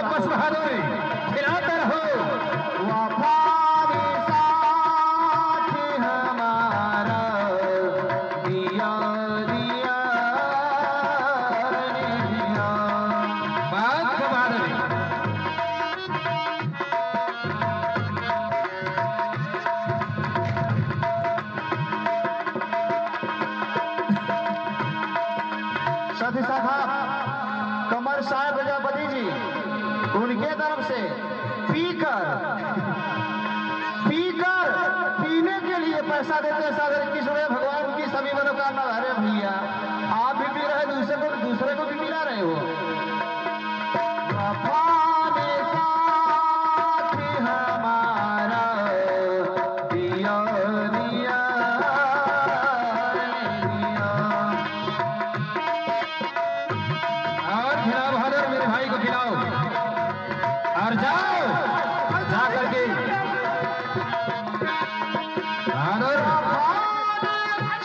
शाबाश बहादुर, खिलाते रहो। वफारी साथ हमारा दिया दिया रे दिया। बात बहादुर। साथ ही साथ कमर साहब प्रजापति जी उनके तरफ से पीकर पीने के लिए पैसा देते हैं सागर की सुने भगवान की सभी मनोकामना। अरे भैया आप भी पी रहे, दूसरे को भी पिला रहे हो। वफाने साथ हमारा दिया दिया दिया। और खिलाओ बहादुर, मेरे भाई को खिलाओ। और जाओ जा करके बहादुर।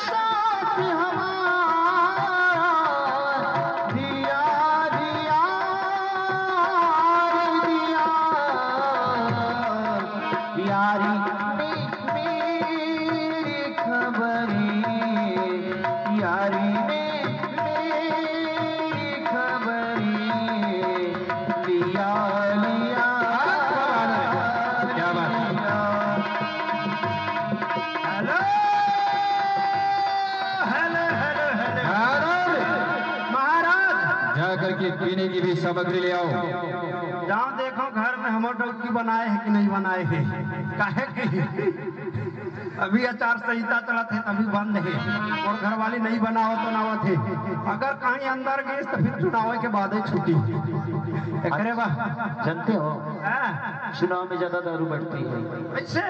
साथ हमारा दिया दिया दिया। यारी मेरी खबरी, यारी मेरी खबरी लिया लिया। क्या बात है। हेलो हेलो हेलो हेलो बहादुर, महाराज। जा करके पीने की भी सामग्री ले आओ। जाओ देखो घर में हम डौकी बनाए हैं कि नहीं बनाए हैं। काहे कि अभी आचार संहिता चला थे तभी बंद है और घर वाली नहीं बनाओ तो नावत है। अगर कहीं अंदर गए तो फिर चुनाव के बाद ही छुट्टी। एकरे बा जानते हो हाँ? चुनाव में ज्यादा दारू बढ़ती है। ऐसे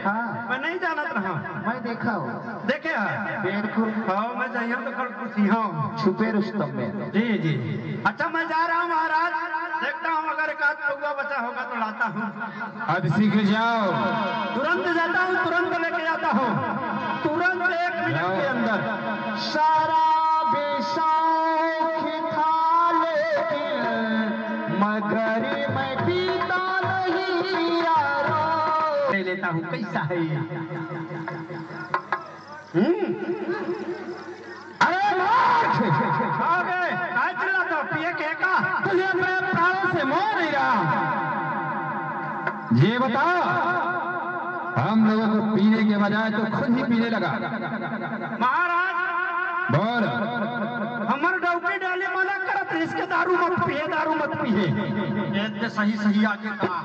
हाँ मैं नहीं जानत रहा। मैं देखा हूँ। देखे है बिल्कुल हाँ मैं जाइए तो कल पूछी हूँ। छुपे रुस्तम में। जी जी अच्छा मैं जा रहा हूँ महाराज। देखता हूँ अगर एक आध कौवा बचा होगा तो लाता हूँ। अब शीघ्र जाओ। तुरंत जाता हूँ, तुरंत लेके जाता हूँ, तुरंत 1 मिनट के अंदर। सारा बेशौक था लेकिन मगर मैं पीता नहीं यारो। ले लेता हूँ कैसा है ये? अरे मूर्ख! आ गए काय चिल्लाता हो? पिए के का तुझे अपने प्राणों से मोह नहीं रहा। ये बता, हम लोगों को पीने के बजाय तो खुद ही पीने लगा। महाराज बोल। हमर डौकी डाले मना करत है, इसके दारू मत पिए, दारू मत पिए। ये सही सही आके कहा।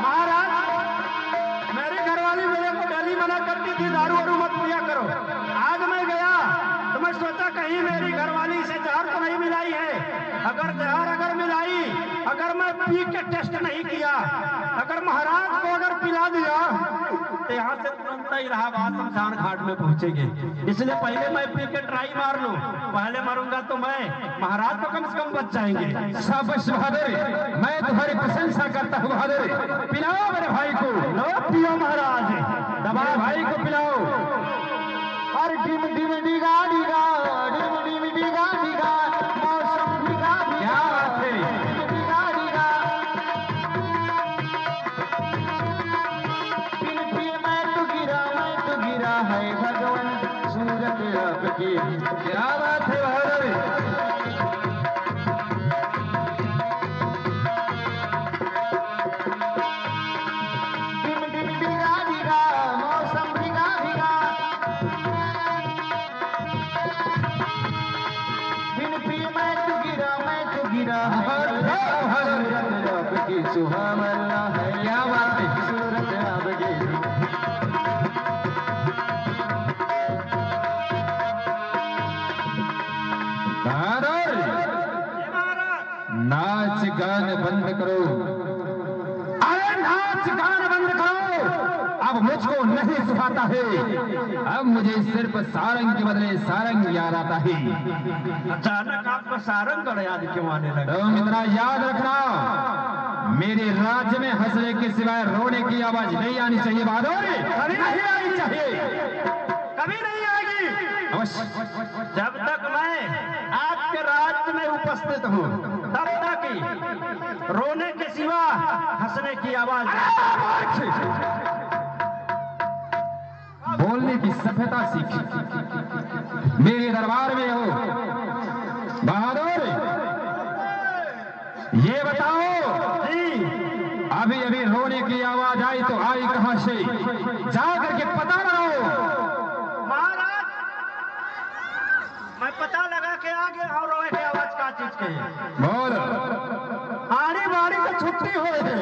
महाराज मेरी घरवाली मेरे को डेली मना करती थी दारू वारू मत पिया करो। आज मैं गया तो मैं सोचा कहीं मेरी घरवाली से जहर तो नहीं मिलाई है। अगर जहर मिलाई, अगर मैं पी के टेस्ट नहीं किया, अगर महाराज को अगर पिला दिया तो यहाँ से तुरंत इलाहाबाद शमशान घाट में पहुंचेंगे। इसलिए पहले मैं पी के ट्राई मार लूं। पहले मरूंगा तो मैं, महाराज तो कम से कम बच जाएंगे। शाबाश बहादुर, मैं तुम्हारी प्रशंसा करता हूँ बहादुर। पिलाओ मेरे भाई को। लो पियो महाराज, दबा भाई को पिलाओ। अरे डिम डिम डिगा डिगा, डिम डिम डिगा डिगा, मौसम डिगा क्या बात है। डिगा डिगा। बिन पिए मैं तो गिरा है भगवान सूरत आपकी। क्या बात है बहादुर। डिम डिम डिगा डिगा, मौसम डिगा डिगा। बिन पिए मैं तो गिरा है सूरत आपकी सुहावना है। क्या बात है। सूरत आपकी। बहादुर, नाच गान बंद करो। अरे नाच गान बंद करो। अब मुझको नहीं सुहाता है। अब मुझे सिर्फ सारंग के बदले सारंग याद आता है। अचानक आपको सारंग याद क्यों आने लगा? तुम इतना याद रखना, मेरे राज्य में हंसने के सिवाय रोने की आवाज नहीं आनी चाहिए बहादुर। कभी नहीं आनी चाहिए, कभी नहीं आएगी अवश्य। जब तक मैं आपके राज्य में उपस्थित हूँ तब तक ही रोने के सिवा हंसने की आवाज। बोलने की सभ्यता सीखी मेरे दरबार में हो बहादुर। ये बताओ जी अभी अभी रोने की आवाज आई तो आई कहां से, जा करके पता लगाओ। महाराज मैं पता लगा के आ गया और रोए की आवाज का चीज के है। बोल। आड़ी बाड़ी को छुट्टी हो है,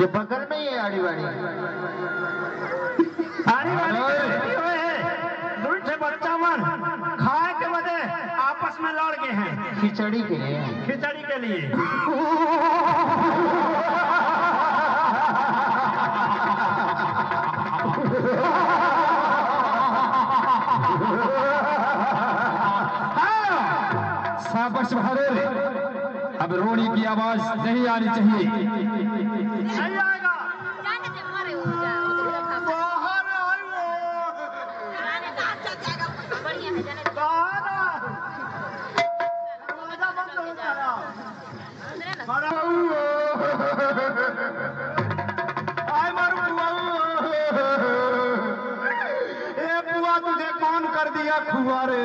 ये बगल में ही है आड़ी बाड़ी। आड़ी बाड़ी को छुट्टी हुए है। दूर से बच्चा मन खाए के बदे आपस में लड़ गए हैं खिचड़ी के लिए। खिचड़ी के लिए। शाबाश बहादुर। अब रोने की आवाज नहीं आनी चाहिए। नहीं आएगा। आय मारू ए बुआ तुझे कौन कर दिया खुआ रे।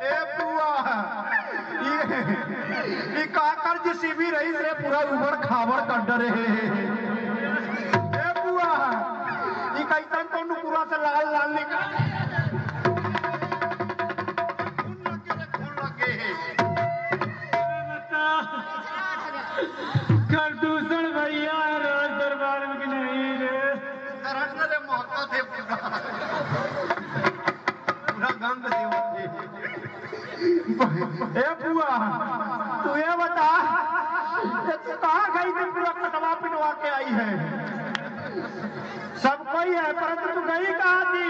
ए बुआ ये काकर जिसी भी रही से पूरा उबड़ खाबड़ कर डरे। ए बुआ ये कैसन तो नुकुरा से लाल लाल निकल प्रदूषण भैया रोज दरबार में नहीं रे मौका थे पूरा गंद थे। ए बुआ तू ये बता तू कहाँ गई थी पूरा कटवा पिटवा के आई है। सब कोई है परंतु तू गई कहाँ थी।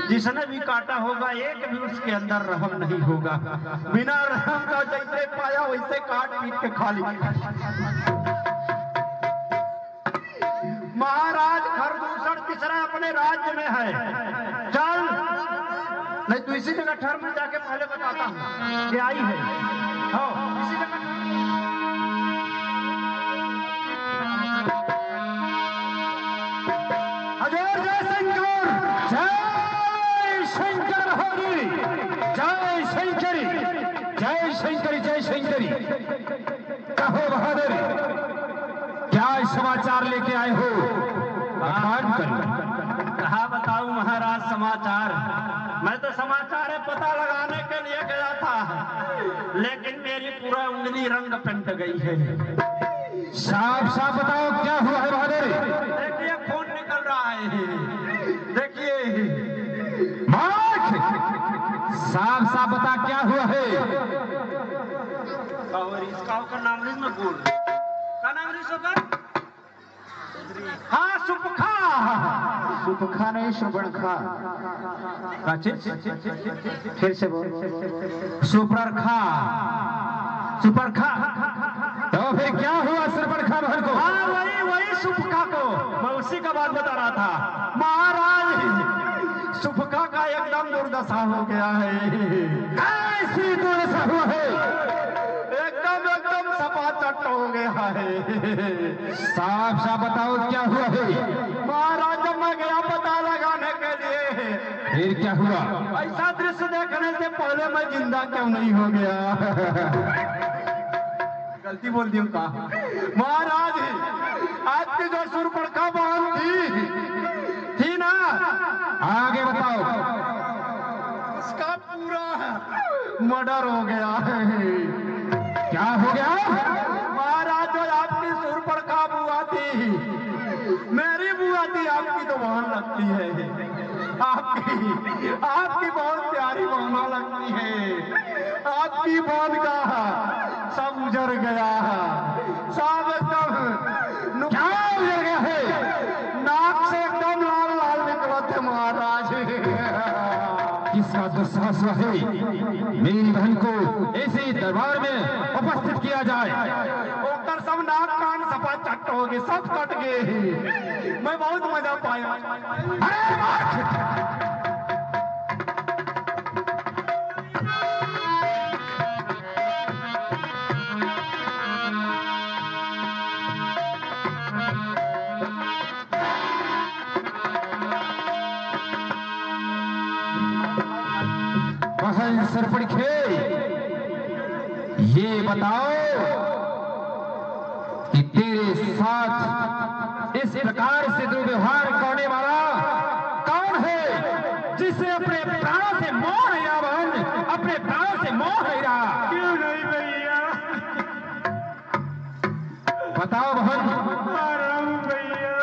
जिसने भी काटा होगा एक भी उसके अंदर रहम नहीं होगा। बिना रहम का जैसे पाया वैसे काट पीट के खा लिया। महाराज खरदूषण तीसरा अपने राज्य में है। चल नहीं तो इसी जगह ठहर में जाके पहले बताता हूँ कि आई है। हाँ इसी जगह हजूर जय शंकर जय शंकर हरि जय शंकरी जय शंकरी जय शंकरी। कहो बहादुर क्या समाचार लेके आए हो। बखान करो। कहा बताऊं महाराज समाचार। मैं तो समाचार है पता लगाने के लिए गया था लेकिन मेरी पूरा उंगली रंग पेंट गई है। साफ साफ बताओ क्या हुआ है बहादुर। देखिए खून निकल रहा है। देखिए साफ साफ बता क्या हुआ है। और इसका का नाम नहीं मैं बोल का नाम नहीं सोका। हाँ सुपखा। सुपखा नहीं सुबणखा। फिर से बोल। सुपरखा सुपरखा। तो फिर क्या हुआ सुपरखा बहन को। हाँ वही सुपखा को मैं उसी का बात बता रहा था। महाराज सुपखा का एकदम दुर्दशा हो गया है। ऐसी दुर्दशा हुआ है। एकदम सपाचट हो गया है। साफ साफ बताओ क्या हुआ है। महाराज जब मैं गया पता लगाने के लिए फिर क्या हुआ। ऐसा दृश्य देखने से पहले मैं जिंदा क्यों नहीं हो गया। गलती बोल दी उनका। महाराज आपकी जो सुरपड़का बहन थी ना। आगे बताओ। इसका पूरा मर्डर हो गया है। क्या हो गया। महाराज जो आपकी सुरपड़का बुआ थी मेरी बुआ थी आपकी तो बहन लगती है। आपकी बहुत प्यारी बहना लगती है। आपकी बहन का सब उजड़ गया। सब एकदम क्या उजड़ गया है। नाक से एकदम लाल लाल निकला थे महाराज। किसका दुस्साहस है मेरी बहन को ऐसे दरबार में उपस्थित किया जाए। ओकर सब नाक कान सफा चट हो गए, सब कट गए। मैं बहुत मजा पाया। अरे मूर्ख! बहन सरपड़खे, ये बताओ कि तेरे साथ इस प्रकार से दुर्व्यवहार करने वाला कौन है, जिसे अपने प्राणों से मोह नहीं रहा? बहन, अपने प्राणों से मोह नहीं रहा? क्यों नहीं भैया? बताओ बहन। भैया,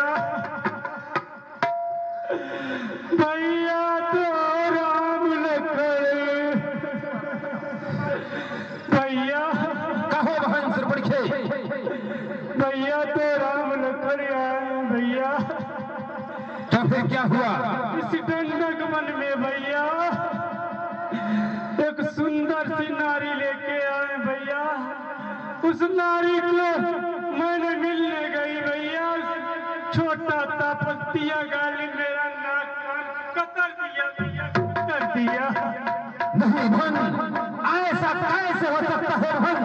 भैया तो राम लखन। भैया कहो बहन सरपड़खे। भैया तो राम लखन आए भैया। तो फिर क्या हुआ? इस दंडक वन में भैया एक सुंदर सी नारी लेके आए भैया। उस नारी को मैंने मिलने गई भैया। छोटा सा पत्तिया गाली मेरा नाक कान कतर दिया भैया, कतर दिया। नहीं बहन, ऐसा कैसे हो सकता है बहन?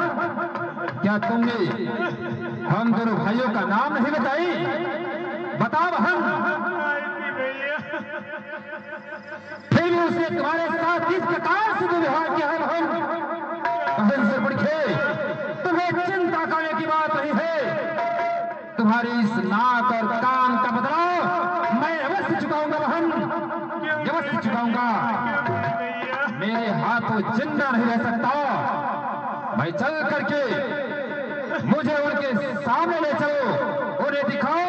क्या तुमने हम दोनों भाइयों का नाम नहीं बताई? बताओ बहन। आई थी भैया। फिर भी उसने तुम्हारे साथ किस प्रकार से दुर्व्यवहार किया है बहन? बहन सरपड़खे, तुम्हें चिंता करने की बात नहीं है। तुम्हारी इस नाक और कान का बदलाव मैं अवश्य चुकाऊंगा बहन, अवश्य चुकाऊंगा। मेरे हाथों जिंदा नहीं रह सकता। भाई चल करके मुझे उनके सामने ले चलो, उन्हें दिखाओ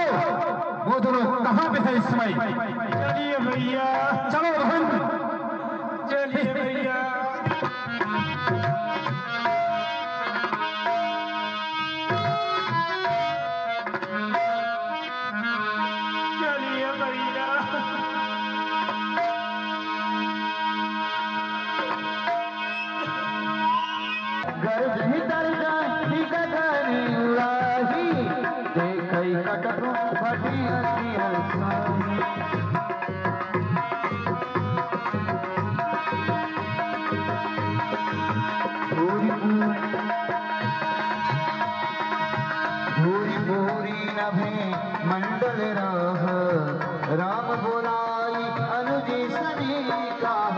वो दोनों कहां पे है इस समय। चलिए भैया, चलो बहन, चलिए भैया। चलिए भैया। घर भीतर जाती गगनी उड़ाही, देखई कटको बड़ी हसी हसाई। भूरी भूरी नभे मंडल राह, राम बोलाई अनुजी सनी काह।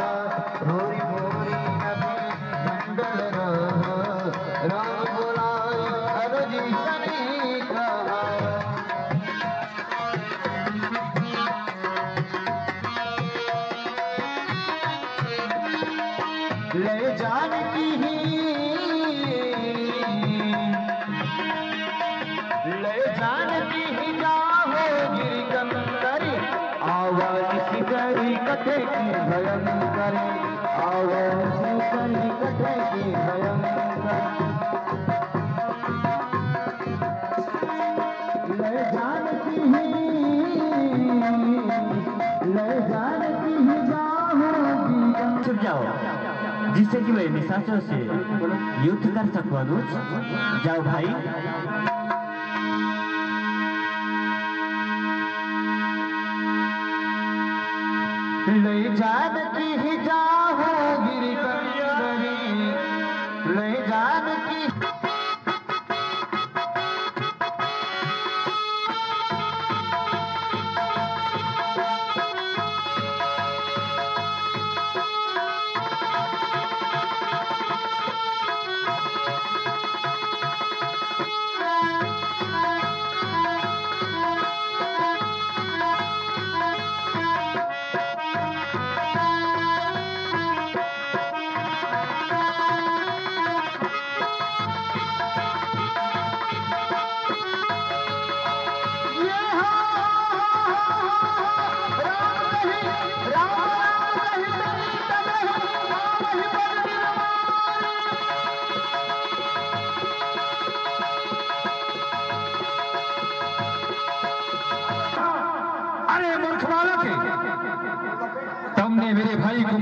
भूरी भूरी नभे मंडल राह, राम बोलाई अनुजी सनी काह। ले जानकी ही, ले जानकी ही जाहो गिरिकंदरी, आवाज शिकरी कटे की भयंकर, आवाज शिकरी कटे की भयंकर। ले जानकी ही, ले जानकी ही जाहो गिरिकंदरी। छुप जाओ, जिससे कि मैं निशाचरों से युद्ध कर सकूं। अनुज, जाओ भाई। ले जानकी ही जाहो गिरिकंदरी, ले जानकी।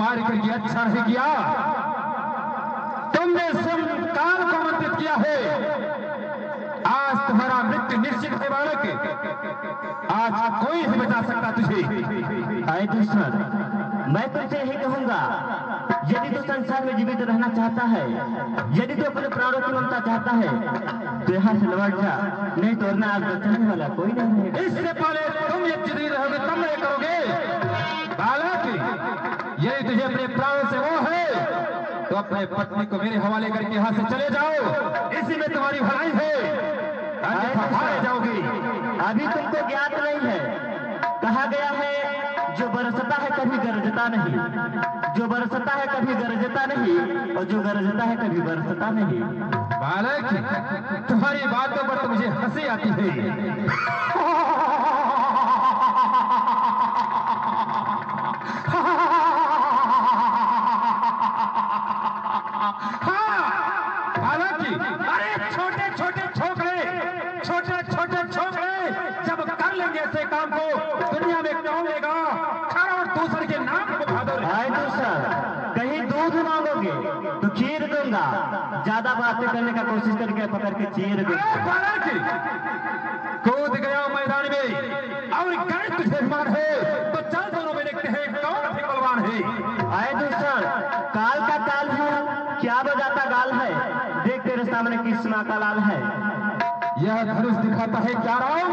मार करके अच्छा नहीं किया। तुमने स्वयं काल को आमंत्रित किया है। आज तुम्हारा मृत्यु निश्चित है बालक। आज कोई नहीं बचा सकता तुझे। आए दुष्मन, मैं तुझसे यही कहूंगा, यदि तू संसार में जीवित रहना चाहता है, यदि तू अपने प्राणों की ममता चाहता है, तो यहाँ से लौट जा, नहीं तो वरना आज बचाने वाला कोई नहीं रहेगा। इससे पहले तुम ये जिंदगी रहोगे तब नहीं करोगे बालक। यदि तुझे अपने प्राणों से वो है तो अपने पत्नी को मेरे हवाले करके यहाँ से चले जाओ। इसी में तुम्हारी भलाई है, अन्यथा हार जाओगी। अभी तुमको ज्ञात नहीं है, कहा गया है जो बरसता है कभी गरजता नहीं, जो बरसता है कभी गरजता नहीं, और जो गरजता है कभी बरसता नहीं। बालक, तुम्हारी बातों पर तो मुझे हंसी आती है। बालक, अरे छोटे छोटे छोकरे जब कर लेंगे ऐसे काम को दुनिया में कौन लेगा खरा और दूसरे के नाम को बहादुर। आए दूसर, कहीं दूध मांगोगे तो खीर दूंगा, ज्यादा बातें करने का कोशिश करके पकड़ के चीर दूंगा। बालक, कूद गया मैदान में और गणित तुझे मान है तो चल दोनों में देखते हैं कौन अधिक बलवान है। आए दूसर, काल का काल है, क्या बजाता गाल है, देख तेरे सामने किस माँ का लाल है। यह धनुष दिखाता है क्या राम,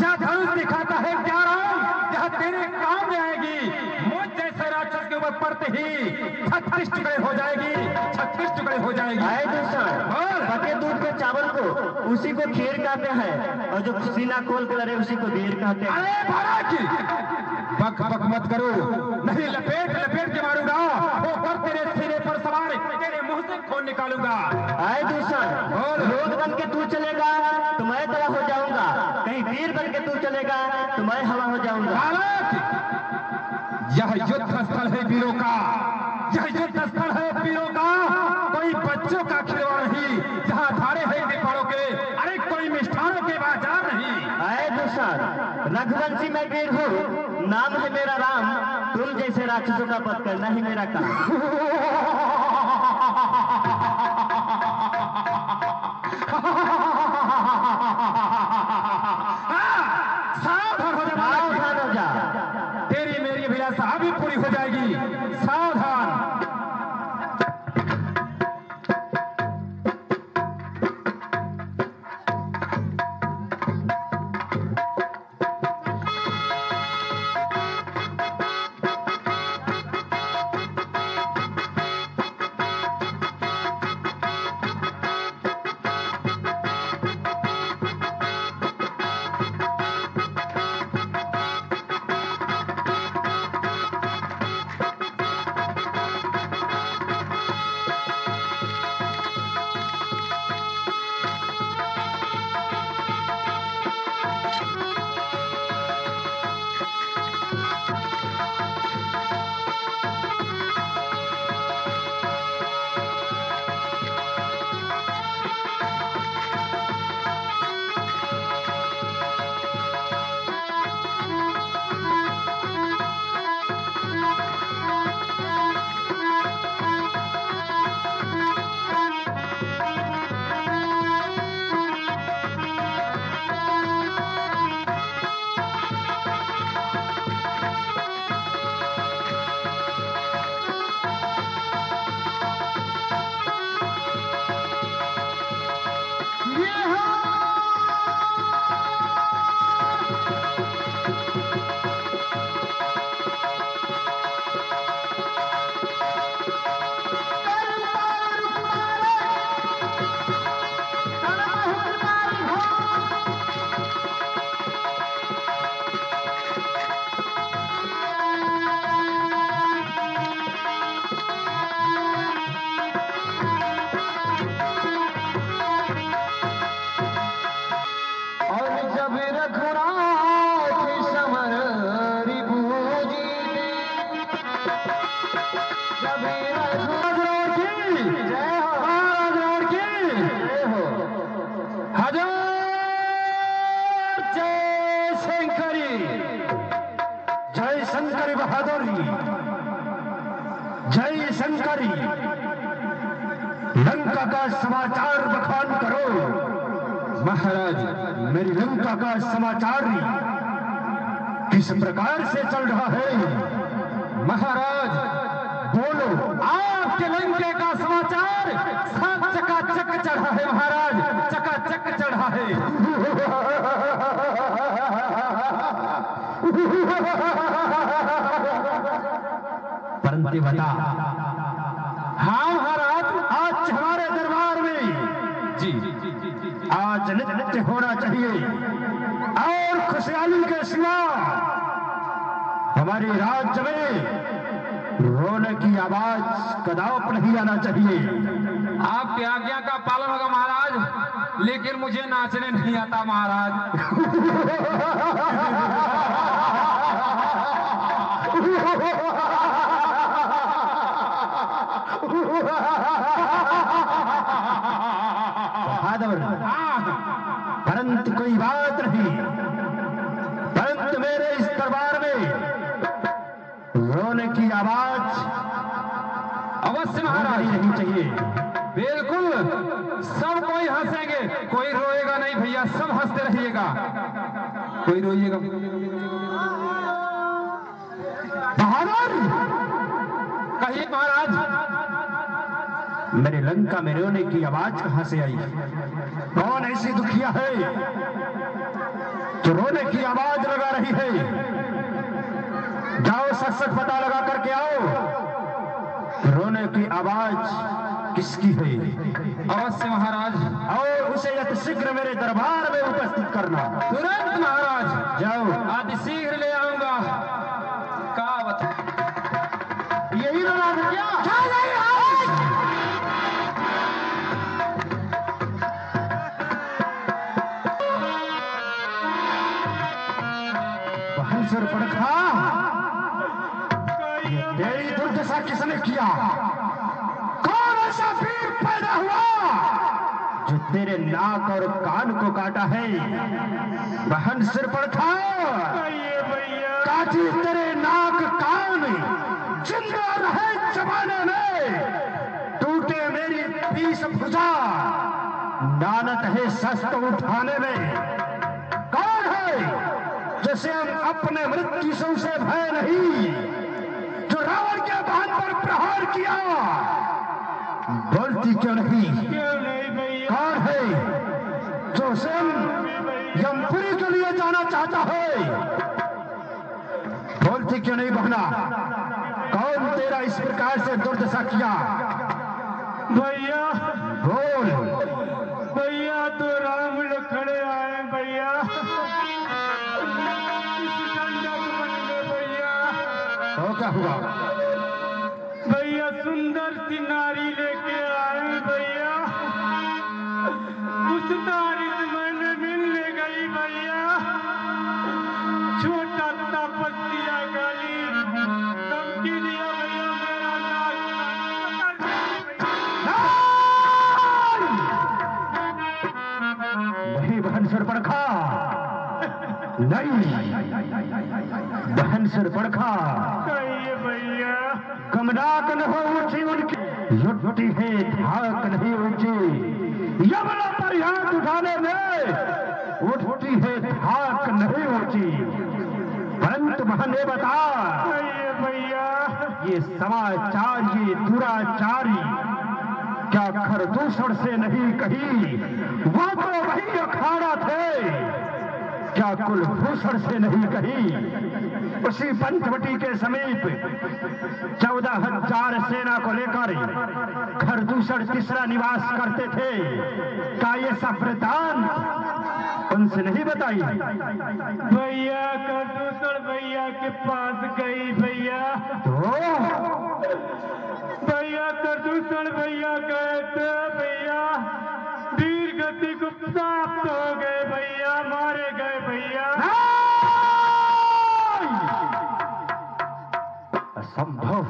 यह धनुष दिखाता है क्या राम, यह तेरे काम में आएगी। मुझ जैसे राक्षस के ऊपर पड़ते ही 36 टुकड़े हो जाएगी, 36 टुकड़े हो जाएगी। आए दूसर, पके दूध के चावल को उसी को खीर कहते हैं, और जो सीना खोल कर लड़े उसी को वीर कहते हैं। अरे बालक, बक बक मत करो, नहीं लपेट लपेट के मारूंगा, ऊपर तेरे सिरे पर सवार तेरे मुंह से खून निकालूंगा। आए दूसर, रोग बन के तू चलेगा तो मैं दवा हो जाऊंगा, कहीं वीर बन के तू चलेगा तो मैं हवा हो जाऊंगा। बालक, यह युद्ध स्थल है वीरों का, यह युद्ध स्थल है वीरों का, कोई बच्चों का खिलवाड़ नहीं, जहाँ धारे है दीपारों के, अरे कोई मिष्ठानों के बाजार नहीं। आए दूसर, रघुवंशी मैं वीर हूँ, नाम है मेरा राम, तुम जैसे राक्षसों का वध करना ही मेरा काम। सावधान हो जा, तेरी मेरी अभिलाषा अभी पूरी हो जाएगी, सावधान। जय शंकरी, लंका का समाचार बखान करो। महाराज मेरी लंका का समाचार किस प्रकार से चल रहा है? महाराज बोलो। आपके लंके का समाचार सब चकाचक चढ़ा है महाराज, चकाचक चढ़ा है। परंतु बता। हाँ महाराज, आज हमारे दरबार में जी आज नृत्य होना चाहिए और खुशहाली के सिवा हमारे राज्य में रोने की आवाज कदाप नहीं आना चाहिए। आपकी आज्ञा का पालन होगा महाराज, लेकिन मुझे नाचने नहीं आता महाराज। परंतु कोई बात नहीं, परंतु मेरे इस दरबार में रोने की आवाज अवश्य महाराज नहीं चाहिए। बिल्कुल, सब कोई हंसेंगे, कोई रोएगा नहीं भैया, सब हंसते रहिएगा, कोई रोइएगा। बहादुर कहिए महाराज। मेरे लंका में रोने की आवाज कहां से आई? कौन ऐसी दुखिया है जो रोने की आवाज लगा रही है? जाओ सच पता लगा करके आओ, रोने की आवाज किसकी है? अवश्य महाराज, और उसे यथाशीघ्र मेरे दरबार में उपस्थित करना। तुरंत महाराज, जाओ। अति शीघ्र ले आऊंगा। का बता यही रोना था क्या? बहनसुर पड़खा, तेरी दुर्दशा किसने किया? कौन ऐसा वीर पैदा हुआ जो तेरे नाक और कान को काटा है? बहन सिर पड़खा, काटी तेरे नाक कान, जिंदा रहे जमाने में, टूटे मेरी 20 भुजा, नानत है शस्त्र उठाने में। कौन है जैसे हम अपने मृत्यु से उसे भय नहीं, जो रावण के बांध पर प्रहार किया? बोलती क्यों नहीं? कौन है जो स्वयं यमपुरी के लिए जाना चाहता है? बोलती क्यों नहीं बहना? कौन तेरा इस प्रकार से दुर्दशा किया? भैया बोल। भैया तो राम खड़े आए भैया, भैया तो क्या हुआ? भैया सुंदर सी नारी लेके आए भैया, उस नारी से मैंने मिलने गई भैया, छोटा तपस्या गली धमकी दिया भैया, मेरा नहीं बहन सिर पड़खा, नहीं बहन सिर पड़खा, कहिए भैया। कमनाक न हो ऊंची उनकी, लुटती है धाक नहीं ऊंची, यमला पर हाथ उठाने में उठती है धाक नहीं ऊंची। परंतु बहने बता, कहिए भैया। ये समाचार, ये दुराचारी क्या खरदूषण से नहीं कही? वो तो वही अखाड़ा थे, क्या कुलभूषण से नहीं कही? उसी पंचवटी के समीप 14,000 सेना को लेकर खरदूषण तीसरा निवास करते थे। क्या ये सफरदान उनसे नहीं बताई? भैया खरदूषण भैया के पास गई भैया, तो भैया खरदूषण भैया गए थे भैया, वीर गति को प्राप्त हो गए भैया, मारे गए भैया। असंभव,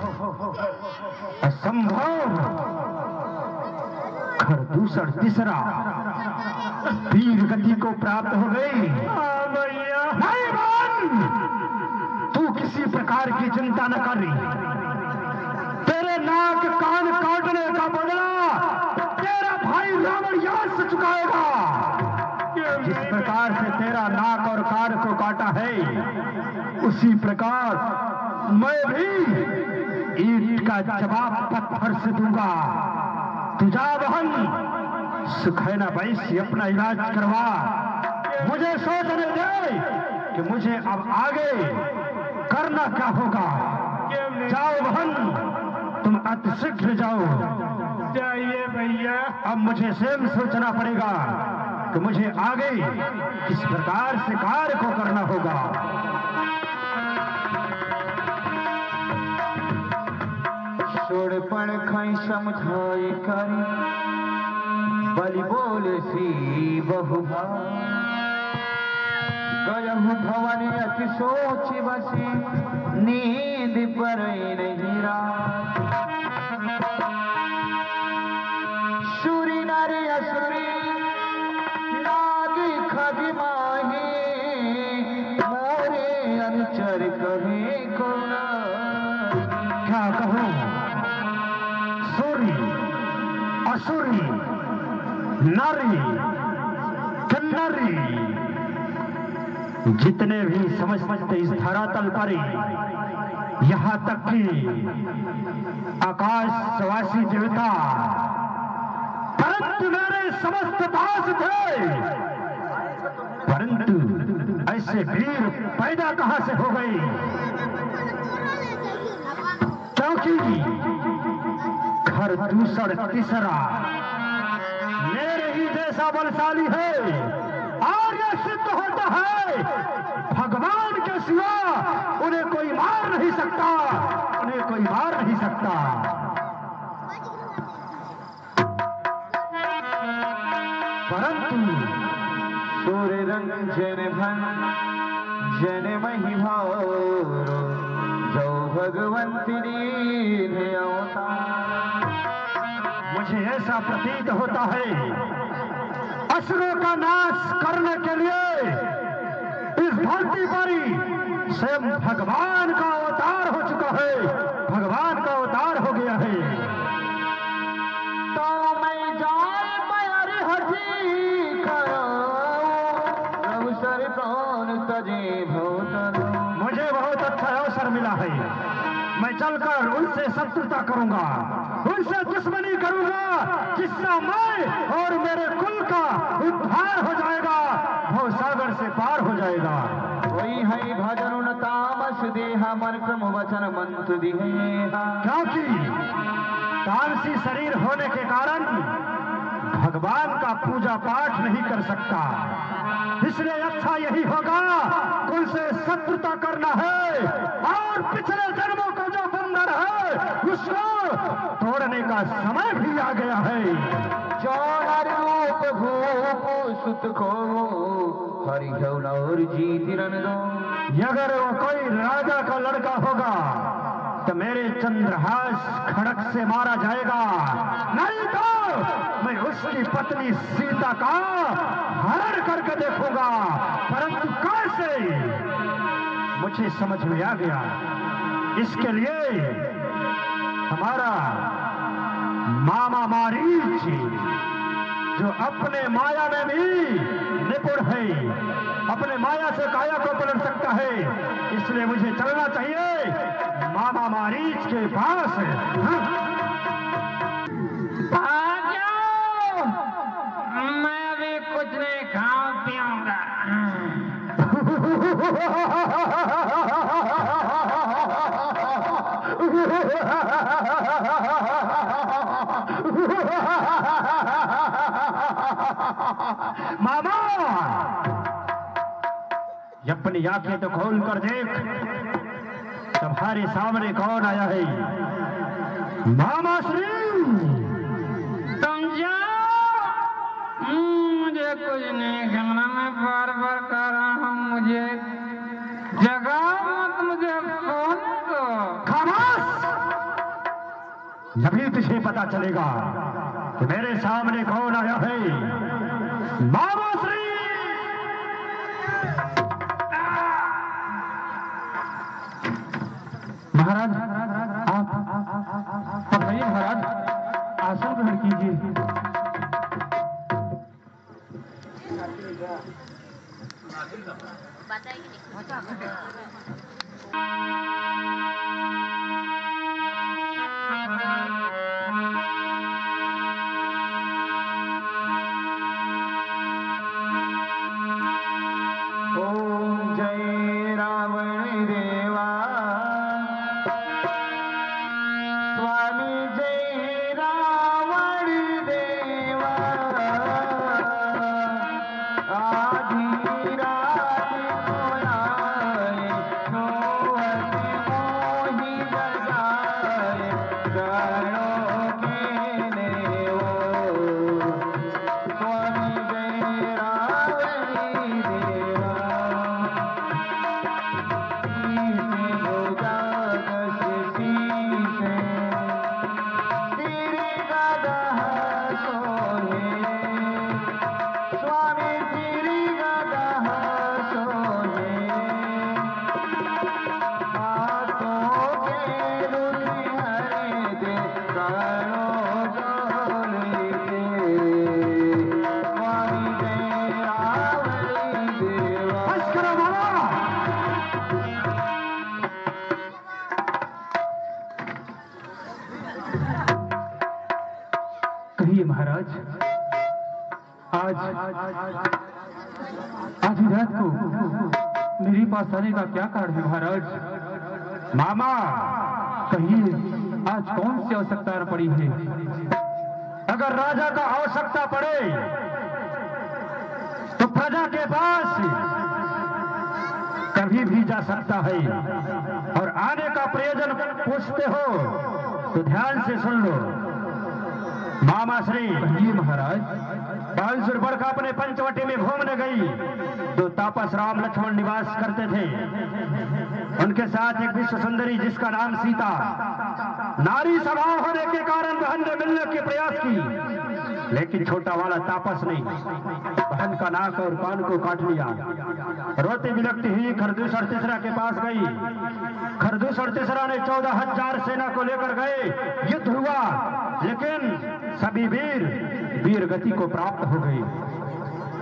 असंभव। खरदूषण तीसरा वीर गति को प्राप्त हो गई। हाँ भैया। नहीं बहन, तू किसी प्रकार की चिंता न कर रही। तेरे नाक कान काटने का बदला तेरा भाई रावण यहां से चुकाएगा। जिस प्रकार से तेरा नाक और कान को काटा है, उसी प्रकार मैं भी ईंट का जवाब पत्थर से दूंगा। तुझा बहन सुखैना वैश्य अपना इलाज करवा, मुझे सोचने दे कि मुझे अब आगे करना क्या होगा। जाओ बहन, तुम अतिशीघ्र जाओ। जाइए भैया। अब मुझे स्वयं सोचना पड़ेगा कि मुझे आगे किस प्रकार से कार्य को करना होगा। छोड़पण खाई समझाई करी, बलि बोले सी बहु गयहु भवन अति सोची बसी, नींद पर नहीं रात। सूरी नारी असुरी लागी खगी माही, मोरे अनुचर कहे कौन। क्या कहूं, सूरी असुरी नारी किन्नरी जितने भी समझते इस धरातल पर, यहां तक कि आकाशवासी देवता, परंतु मेरे समस्त दास थे, परंतु ऐसे वीर पैदा कहां से हो गए? क्योंकि घर दूसरा तीसरा मेरे ही जैसा बलशाली है, और यह सिद्ध होता है भगवान के सिवा उन्हें कोई मार नहीं सकता, उन्हें कोई मार नहीं सकता। परंतु सूर्य रंग जन भन जन मही भाव, जो भगवंतिनी ने अवतार। मुझे ऐसा प्रतीत होता है असुरों का नाश करने के लिए इस धरती पर स्वयं भगवान का अवतार हो चुका है, भगवान का अवतार हो गया है। तो मैं जाए प्यारी हसी कराऊं, अवसर कौन तजे भोतन। मुझे बहुत अच्छा अवसर मिला है, मैं चलकर उनसे शत्रुता करूंगा, उनसे दुश्मनी करूंगा, जिससे मैं और मेरे कुल का उद्धार हो जाएगा, भव सागर से पार हो जाएगा। वही है भजन न तामस देहा, मन क्रम वचन मंत्र दिहेहा। क्योंकि तामसी शरीर होने के कारण भगवान का पूजा पाठ नहीं कर सकता, इसलिए अच्छा यही होगा कुल से शत्रुता करना है, और पिछले जन्मों का जो बंधन है उसको तोड़ने का समय भी आ गया है। जो रूप भूप सुत को हरि और जीति रन दो। अगर वो कोई राजा का लड़का होगा तो मेरे चंद्रहास खड़क से मारा जाएगा, नहीं तो मैं उसकी पत्नी सीता का हरण करके देखूंगा। परंतु कैसे, मुझे समझ में आ गया। इसके लिए हमारा मामा मारीच, जो अपने माया में भी निपुण है, अपने माया से काया को पलट सकता है, इसलिए मुझे चलना चाहिए मामा मारीच के पास। आ जाओ, मैं अभी कुछ नहीं खाऊं पीऊंगा। मामा, अपनी आंखें तो खोल कर देख, तुम्हारे सामने कौन आया है? मामा श्री, तुम जाओ, मुझे कुछ नहीं खाना, मैं बार बार कह रहा हूँ, मुझे जगाओ मत, मुझे सोने दो। खामोश! अभी तुझे पता चलेगा कि मेरे सामने कौन आया है। मामा श्री, महाराज आप आइए महाराज, आसन ग्रहण कीजिए। ओम जय रावण देवा स्वामी जय रावण देवा आधी रात को आए सोवत मोहि जगाए गणों के देवो स्वामी जय रावण देवा कहिए महाराज, आज आधी रात को मेरे पास आने का क्या कारण है महाराज? मामा, कहिए, आज कौन सी आवश्यकता पड़ी है? अगर राजा का आवश्यकता पड़े तो प्रजा के पास कभी भी जा सकता है, और आने का प्रयोजन पूछते हो तो ध्यान से सुन लो। मामा श्री, कहिए महाराज। बांसुर बड़का अपने पंचवटी में घूमने गई तो तापस राम लक्ष्मण निवास करते थे। उनके साथ एक विश्व सुंदरी जिसका नाम सीता, नारी स्वभाव होने के कारण बहन ने मिलने के प्रयास की, लेकिन छोटा वाला तापस ने बहन का नाक और कान को काट लिया। रोती बिलखती हुई खरदूसर तीसरा के पास गई। खरदूसर तीसरा ने 14,000 सेना को लेकर गए, युद्ध हुआ, लेकिन सभी वीर गति को प्राप्त हो गई।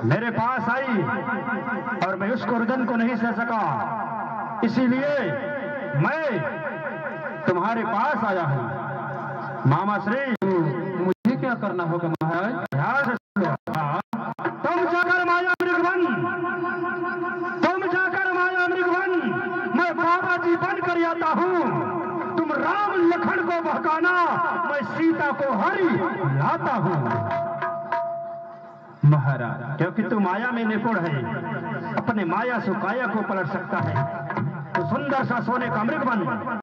मेरे पास आई और मैं उसको रुदन को नहीं सह सका, इसीलिए मैं तुम्हारे पास आया हूं। मामा श्री, मुझे क्या करना होगा महाराज? ध्यान से सुनो। तुम जाकर माया मृगवन, मैं बाबा जी बनकर आता हूं। तुम राम लखन को बहकाना, मैं सीता को हरि लाता हूं। महाराज, क्योंकि तू माया में निपुण है, अपने माया से काया को पलट सकता है। तो सुंदर सा सोने का मृग बन